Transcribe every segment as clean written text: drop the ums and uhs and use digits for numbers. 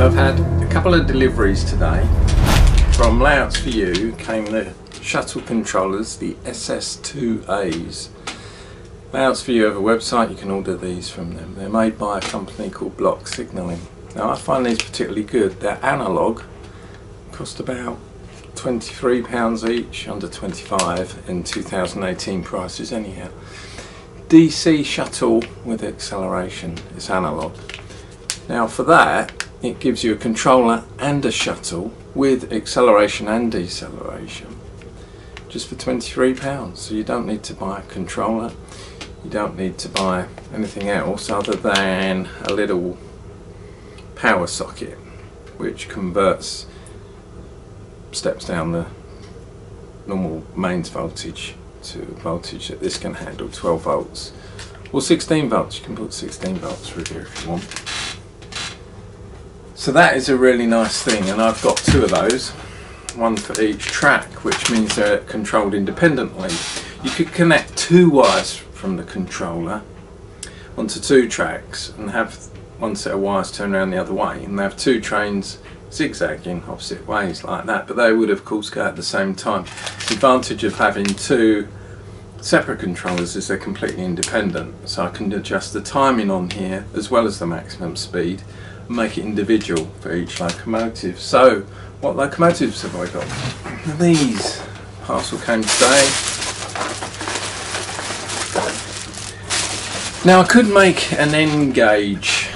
So I've had a couple of deliveries today. From Layouts for You came the shuttle controllers, the SS2as. Layouts for You have a website, you can order these from them. They're made by a company called Block Signalling. Now I find these particularly good. They're analogue, cost about £23 each, under 25 in 2018 prices anyhow. DC shuttle with acceleration, it's analogue. Now for that, it gives you a controller and a shuttle with acceleration and deceleration, just for £23. So you don't need to buy a controller, you don't need to buy anything else other than a little power socket which converts, steps down the normal mains voltage to a voltage that this can handle, 12 volts or 16 volts. You can put 16 volts through here if you want. So that is a really nice thing, and I've got two of those, one for each track, which means they're controlled independently. You could connect two wires from the controller onto two tracks and have one set of wires turn around the other way, and they have two trains zigzagging opposite ways like that, but they would of course go at the same time. The advantage of having two separate controllers is they're completely independent, so I can adjust the timing on here as well as the maximum speed and make it individual for each locomotive. So what locomotives have I got? These. Parcel came today. Now I could make an end gauge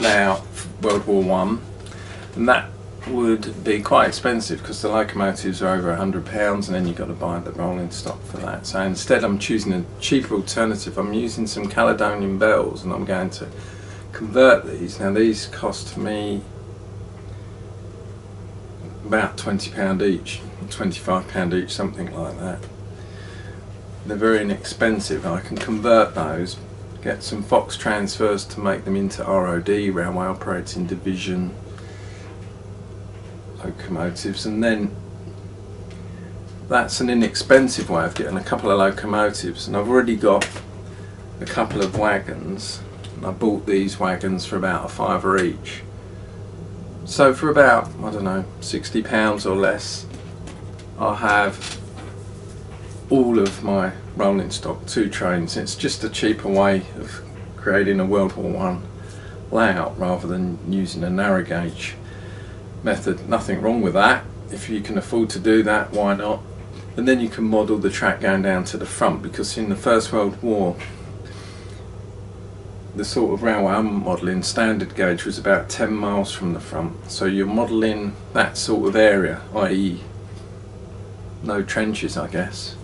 layout for World War I, and that would be quite expensive because the locomotives are over £100, and then you've got to buy the rolling stock for that. So instead I'm choosing a cheaper alternative. I'm using some Caledonian bells, and I'm going to convert these. Now these cost me about £20 each, £25 each, something like that. They're very inexpensive. I can convert those, get some Fox transfers to make them into ROD, Railway Operating Division locomotives, and then that's an inexpensive way of getting a couple of locomotives. And I've already got a couple of wagons, and I bought these wagons for about a £5 each. So for about, I don't know, £60 or less, I'll have all of my rolling stock, two trains. It's just a cheaper way of creating a World War I layout rather than using a narrow gauge method. Nothing wrong with that. If you can afford to do that, why not? And then you can model the track going down to the front, because in the First World War the sort of railway I'm modelling, standard gauge, was about 10 miles from the front. So you're modelling that sort of area, i.e. no trenches, I guess.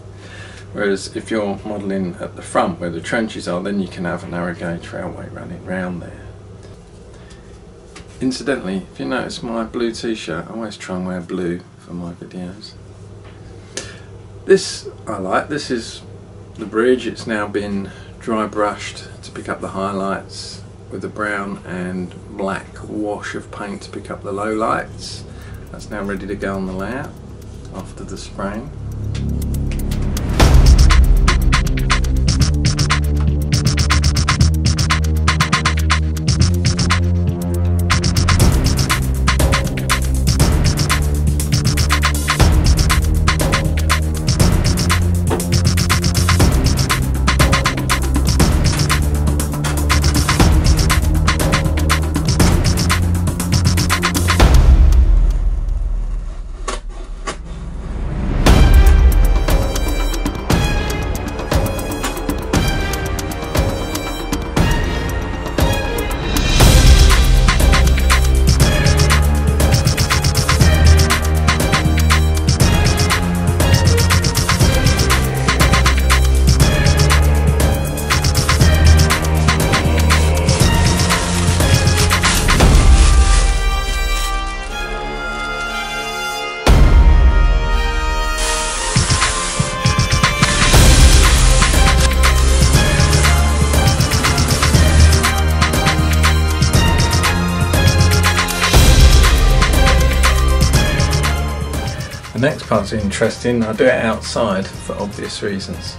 Whereas if you're modelling at the front where the trenches are, then you can have a narrow gauge railway running round there. Incidentally, if you notice my blue t-shirt, I always try and wear blue for my videos. This I like. This is the bridge. It's now been dry brushed to pick up the highlights with a brown and black wash of paint to pick up the low lights. That's now ready to go on the layout after the spraying. The next part's interesting. I do it outside for obvious reasons.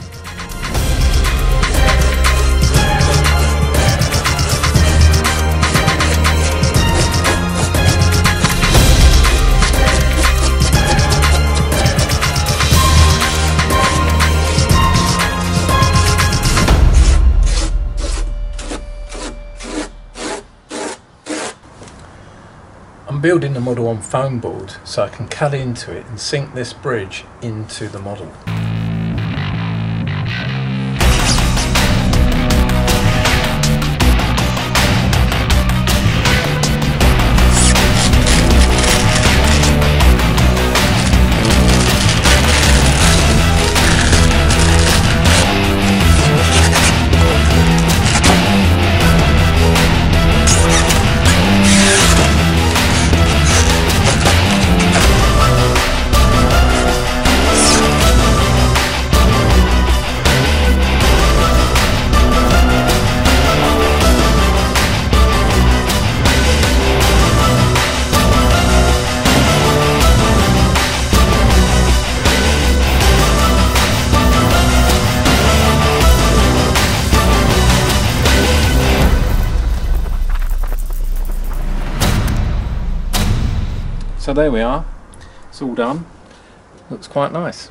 building the model on foam board so I can cut into it and sink this bridge into the model. So there we are, it's all done, looks quite nice.